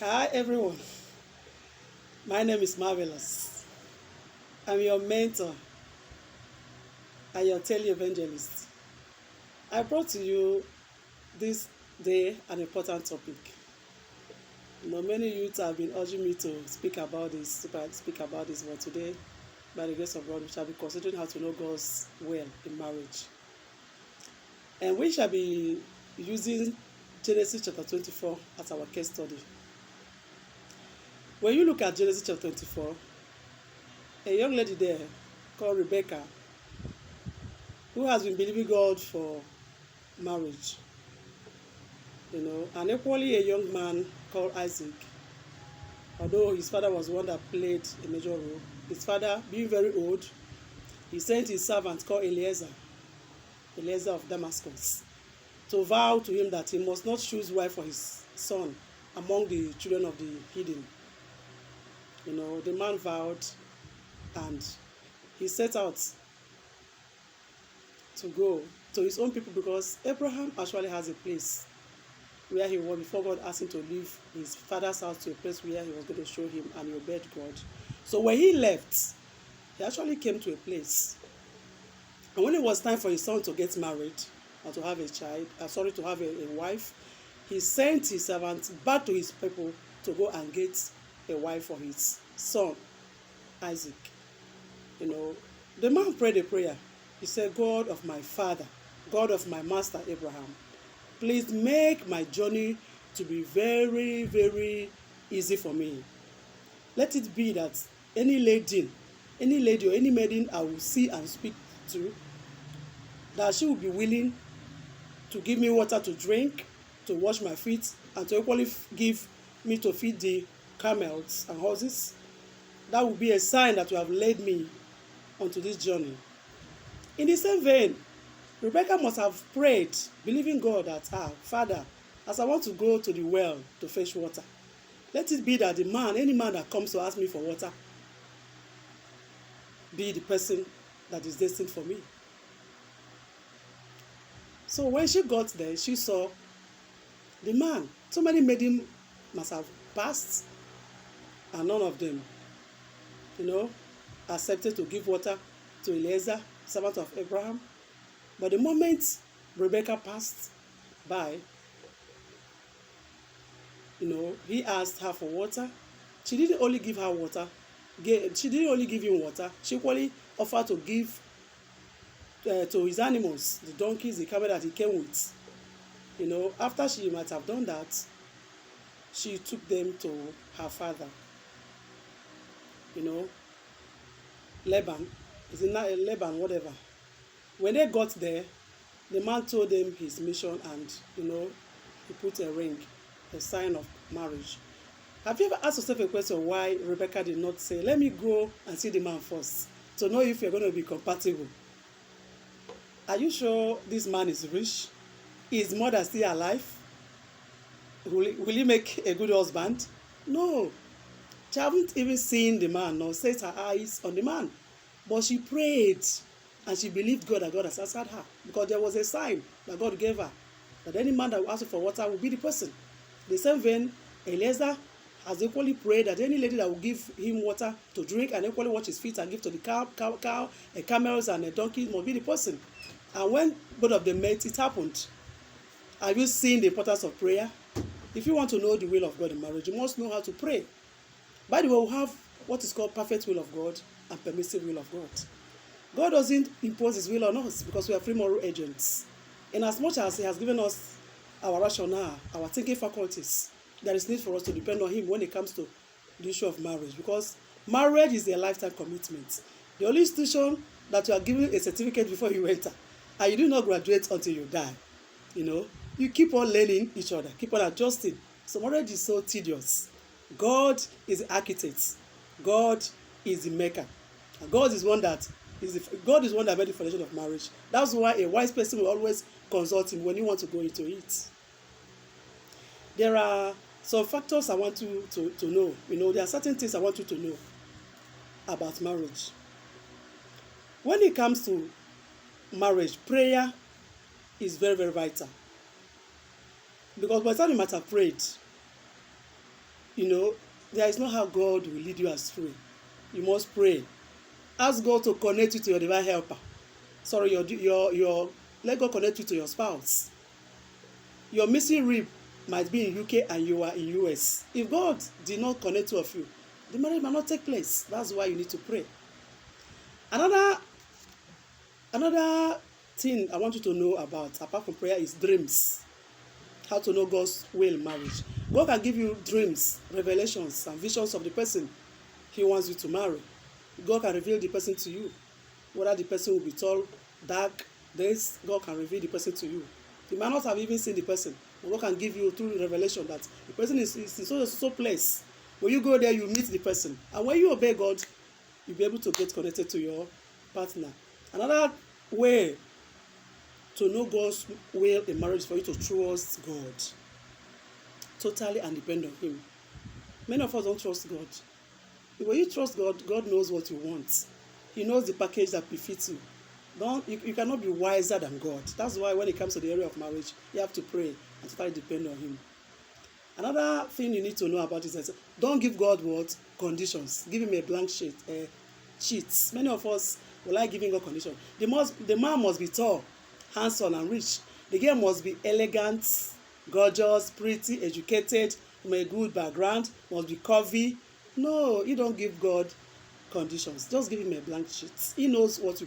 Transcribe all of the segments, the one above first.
Hi everyone, my name is Marvelous. I'm your mentor and your televangelist. I brought to you this day an important topic. Many youths have been urging me to speak about this, but today, by the grace of God, we shall be considering how to know God's will in marriage. And we shall be using Genesis chapter 24 as our case study. When you look at Genesis chapter 24, a young lady there called Rebecca, who has been believing God for marriage, and equally a young man called Isaac, although his father was one that played a major role. His father, being very old, he sent his servant called Eliezer of Damascus, to vow to him that he must not choose wife for his son among the children of the heathen. The man vowed, and he set out to go to his own people, because Abraham actually has a place where he was before God asked him to leave his father's house to a place where he was going to show him, and he obeyed God. So when he left, he actually came to a place. And when it was time for his son to get married or to have to have a wife, he sent his servant back to his people to go and get a wife for his son, Isaac. The man prayed a prayer. He said, God of my father, God of my master Abraham, please make my journey to be very, very easy for me. Let it be that any lady or any maiden I will see and speak to, that she will be willing to give me water to drink, to wash my feet, and to equally give me to feed the camels and horses. That will be a sign that you have led me onto this journey. In the same vein, Rebecca must have prayed, believing God that, Father, as I want to go to the well to fetch water, let it be that any man that comes to ask me for water, be the person that is destined for me. So when she got there, she saw the man. So many maidens must have passed, and none of them, accepted to give water to Eliezer, servant of Abraham. But the moment Rebecca passed by, he asked her for water. She didn't only give her water. She didn't only give him water. She equally offered to give to his animals, the donkeys, the camel that he came with. After she might have done that, she took them to her father. Laban, is it not Laban, whatever. When they got there, the man told them his mission, and he put a ring, a sign of marriage. Have you ever asked yourself a question why Rebecca did not say, let me go and see the man first to know if you're going to be compatible? Are you sure this man is rich? Is his mother still alive? Will he make a good husband? No. She haven't even seen the man nor set her eyes on the man. But she prayed and she believed God that God has answered her, because there was a sign that God gave her that any man that will ask for water will be the person. The same vein, Eliezer has equally prayed that any lady that will give him water to drink and equally wash his feet and give to the camels and a donkey must be the person. And when both of them met, it happened. Have you seen the importance of prayer? If you want to know the will of God in marriage, you must know how to pray. By the way, we have what is called perfect will of God and permissive will of God. God doesn't impose his will on us because we are free moral agents. In as much as he has given us our rationale, our thinking faculties, there is need for us to depend on him when it comes to the issue of marriage, because marriage is a lifetime commitment. The only institution that you are given a certificate before you enter, and you do not graduate until you die. You keep on learning each other, keep on adjusting. So marriage is so tedious. God is the architect. God is the maker. And God is one that made the foundation of marriage. That's why a wise person will always consult him when you want to go into it. There are some factors I want you to know. There are certain things I want you to know about marriage. When it comes to marriage, prayer is very, very vital. Because by the time you might have prayed, You know, there is not how God will lead you astray. You must pray. Ask God to connect you to your divine helper. Sorry, your let God connect you to your spouse. Your missing rib might be in UK and you are in US. If God did not connect two of you, the marriage might not take place. That's why you need to pray. Another thing I want you to know about, apart from prayer, is dreams. How to know God's will in marriage. God can give you dreams, revelations, and visions of the person He wants you to marry. God can reveal the person to you. Whether the person will be tall, dark, this, God can reveal the person to you. You might not have even seen the person, but God can give you through revelation that the person is in so place. When you go there, you meet the person. And when you obey God, you'll be able to get connected to your partner. Another way to know God's will in marriage is for you to trust God totally and depend on Him. Many of us don't trust God. When you trust God, God knows what you want. He knows the package that befits you. You cannot be wiser than God. That's why when it comes to the area of marriage, you have to pray and totally depend on Him. Another thing you need to know about is that don't give God what? Conditions. Give Him a blank sheet. Cheats. Many of us will like giving God conditions. The man must be tall, handsome, and rich. The girl must be elegant, gorgeous, pretty, educated, from a good background, must be curvy. No, you don't give God conditions. Just give Him a blank sheet. He knows what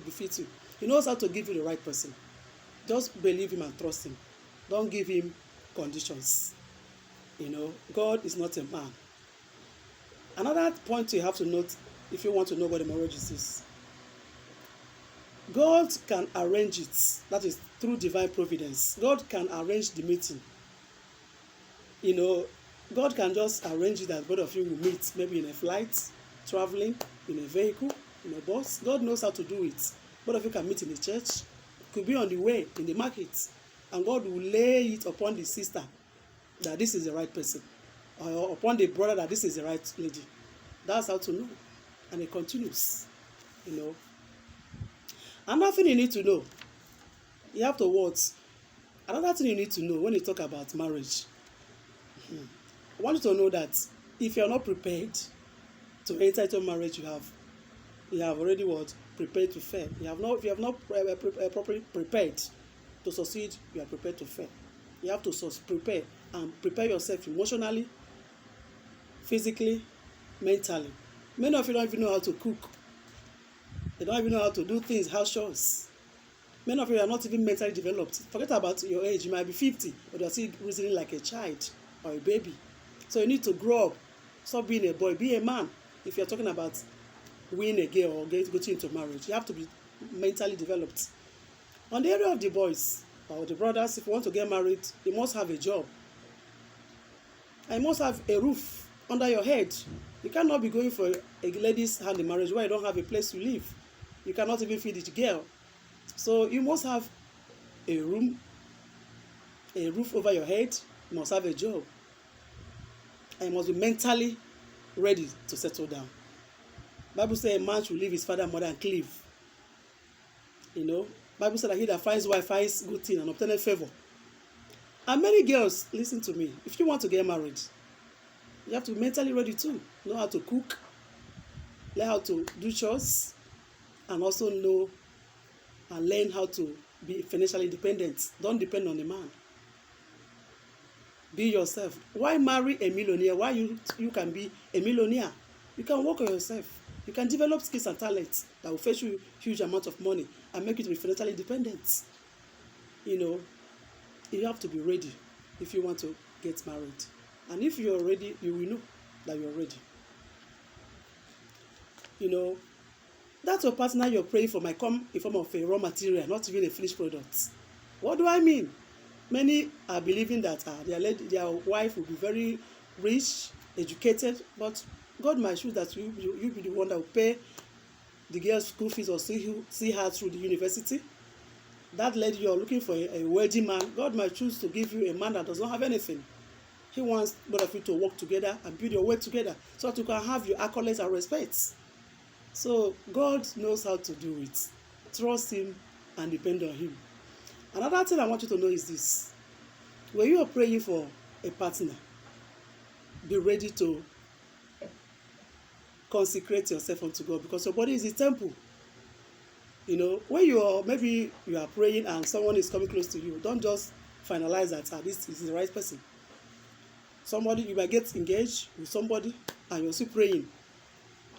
befits you. He knows how to give you the right person. Just believe Him and trust Him. Don't give Him conditions. God is not a man. Another point you have to note if you want to know God in marriage is this. God can arrange it. That is through divine providence. God can arrange the meeting. God can just arrange it that both of you will meet, maybe in a flight, traveling, in a vehicle, in a bus. God knows how to do it. Both of you can meet in the church. Could be on the way, in the market. And God will lay it upon the sister that this is the right person. Or upon the brother that this is the right lady. That's how to know. And it continues. Another thing you need to know. You have to what? Another thing you need to know when you talk about marriage. I want you to know that if you are not prepared to enter into marriage, you have already what? Prepared to fail. If you have not properly prepared to succeed, you are prepared to fail. You have to prepare and prepare yourself emotionally, physically, mentally. Many of you don't even know how to cook. They don't even know how to do things, house chores. Many of you are not even mentally developed. Forget about your age. You might be 50, but you are still reasoning like a child or a baby. So you need to grow up. Stop being a boy. Be a man. If you're talking about winning a girl or getting into marriage, you have to be mentally developed. On the area of the boys or the brothers, if you want to get married, you must have a job. And you must have a roof under your head. You cannot be going for a lady's hand in marriage where you don't have a place to live. You cannot even feed the girl. So you must have a room, a roof over your head. You must have a job. And you must be mentally ready to settle down. The Bible says a man should leave his father and mother and cleave. Bible says that he that finds wife finds good thing and obtaineth favor. And many girls, listen to me, if you want to get married, you have to be mentally ready too. Know how to cook, learn how to do chores, and also know and learn how to be financially independent. Don't depend on a man. Be yourself. Why marry a millionaire? Why you can be a millionaire? You can work on yourself. You can develop skills and talents that will fetch you huge amount of money and make you to be financially independent. You have to be ready if you want to get married. And if you're ready, you will know that you're ready. That your partner you're praying for might come in form of a raw material, not even a finished product. What do I mean? Many are believing that their wife will be very rich, educated, but God might choose that you be the one that will pay the girl's school fees or see her through the university. That lady you're looking for a wealthy man, God might choose to give you a man that does not have anything. He wants both of you to work together and build your way together so that you can have your accolades and respects. So God knows how to do it. Trust Him and depend on Him. Another thing I want you to know is this. When you are praying for a partner, be ready to consecrate yourself unto God, because your body is a temple. You know, when maybe you are praying and someone is coming close to you, don't just finalize that this is the right person. Somebody, you might get engaged with somebody and you're still praying.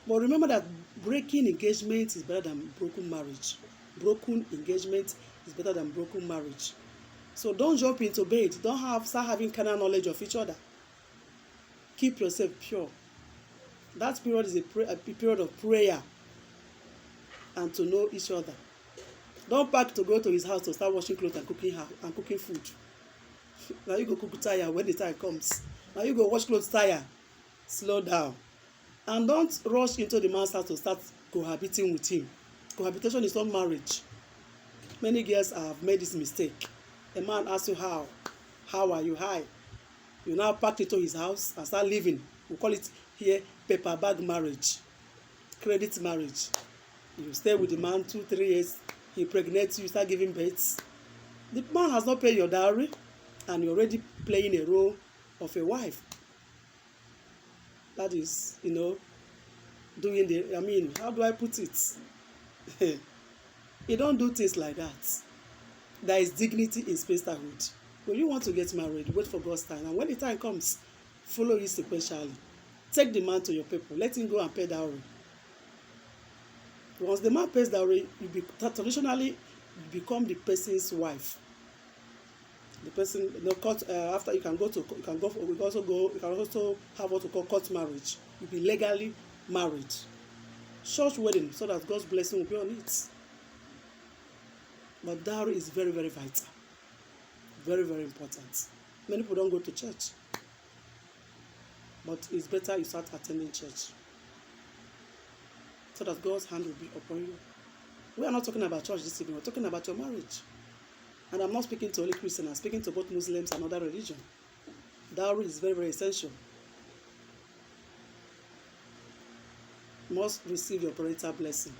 But remember that breaking engagement is better than broken marriage. Broken engagement is better than broken marriage. So don't jump into bed. Start having carnal knowledge of each other. Keep yourself pure. That period is a period of prayer and to know each other. Don't pack to go to his house to start washing clothes and cooking food. Now you go cook tire when the time comes. Now you go wash clothes tire. Slow down. And don't rush into the man's house to start cohabiting with him. Cohabitation is not marriage. Many girls have made this mistake. A man asks you how. How are you? Hi. You now pack into his house and start living. We call it here paper bag marriage. Credit marriage. You stay with the man 2-3 years. He impregnates you, start giving birth. The man has not paid your dowry and you're already playing a role of a wife. That is, doing how do I put it? You don't do things like that. There is dignity in sisterhood. When you want to get married, wait for God's time. And when the time comes, follow it sequentially. Take the man to your people. Let him go and pay dowry. Once the man pays dowry, traditionally you become the person's wife. The person, after you can also have what we call court marriage. You'll be legally married. Church wedding, so that God's blessing will be on it. But dowry is very, very vital. Very, very important. Many people don't go to church. But it's better you start attending church, so that God's hand will be upon you. We are not talking about church this evening. We're talking about your marriage. And I'm not speaking to only Christians. I'm speaking to both Muslims and other religions. Dowry is very, very essential. You must receive your parental blessing.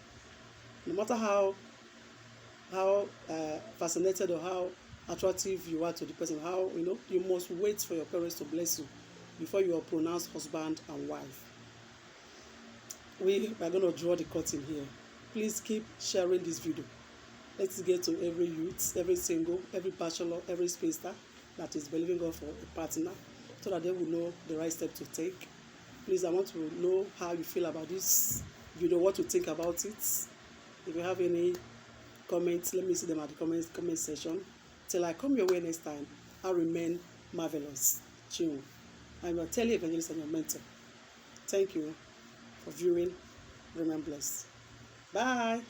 No matter how fascinated or how attractive you are to the person, you must wait for your parents to bless you before you are pronounced husband and wife. We are going to draw the curtain here. Please keep sharing this video. Let's get to every youth, every single, every bachelor, every spinster that is believing God for a partner, so that they will know the right step to take. Please, I want to know how you feel about this video, what you think about it. If you have any comments, let me see them at the comment section. Till I come your way next time, I'll remain marvelous. Chiu. I'm your tele-evangelist and your mentor. Thank you for viewing. Remain blessed. Bye.